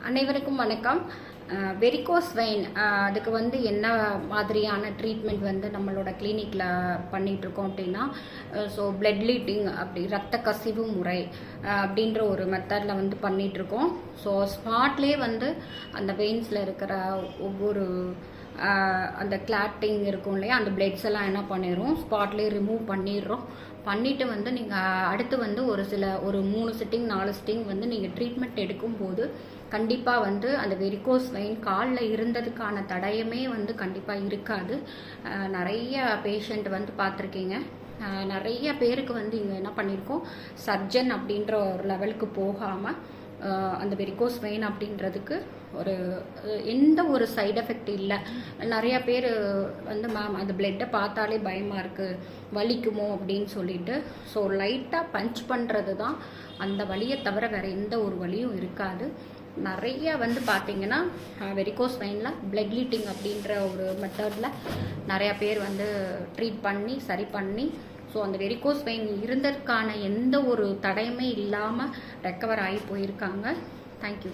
அனைவருக்கும் வணக்கம். Varicose vein அதுக்கு வந்து என்ன மாதிரியான ட்ரீட்மெண்ட் வந்து நம்மளோட கிளினிக்கில் பண்ணிகிட்ருக்கோம் அப்படின்னா, ஸோ பிளட் லீட்டிங் அப்படி ரத்த கசிவு முறை அப்படின்ற ஒரு மெத்தடில் வந்து பண்ணிகிட்ருக்கோம். ஸோ ஸ்பாட்லேயே வந்து அந்த வெயின்ஸில் இருக்கிற ஒவ்வொரு அந்த கிளாட்டிங் இருக்கும் இல்லையா, அந்த பிளட்ஸ் எல்லாம் என்ன பண்ணிடுறோம், ஸ்பாட்லேயே ரிமூவ் பண்ணிவிட்டு வந்து நீங்கள் அடுத்து வந்து ஒரு 3 சிட்டிங் 4 சிட்டிங் வந்து நீங்கள் ட்ரீட்மெண்ட் எடுக்கும்போது கண்டிப்பாக வந்து அந்த வெரிகோஸ் வெயின் காலில் இருந்ததுக்கான தடயமே வந்து கண்டிப்பாக இருக்காது. நிறைய பேஷண்ட் வந்து பார்த்துருக்கீங்க. நிறைய பேருக்கு வந்து இங்கே என்ன பண்ணியிருக்கோம், சர்ஜன் அப்படின்ற ஒரு லெவலுக்கு போகாமல் அந்த வெரிகோஸ் வெயின் அப்படின்றதுக்கு எந்த ஒரு சைடு எஃபெக்ட் இல்லை. நிறையா பேர் வந்து மேம் அந்த பிளட்டை பார்த்தாலே பயமாக இருக்குது, வலிக்குமோ அப்படின்னு சொல்லிட்டு. ஸோ லைட்டாக பஞ்ச் பண்ணுறது தான் அந்த வலியை தவிர வேறு எந்த ஒரு வலியும் இருக்காது. நிறைய வந்து பார்த்தீங்கன்னா வெரிகோஸ் வெயினில் பிளட் லீட்டிங் அப்படின்ற ஒரு மெத்தடில் நிறையா பேர் வந்து ட்ரீட் பண்ணி சரி பண்ணி ஸோ அந்த வெரிகோஸ் வெயின் இருந்ததுக்கான எந்த ஒரு தடையுமே இல்லாமல் ரெக்கவர் ஆகி போயிருக்காங்க. தேங்க்யூ.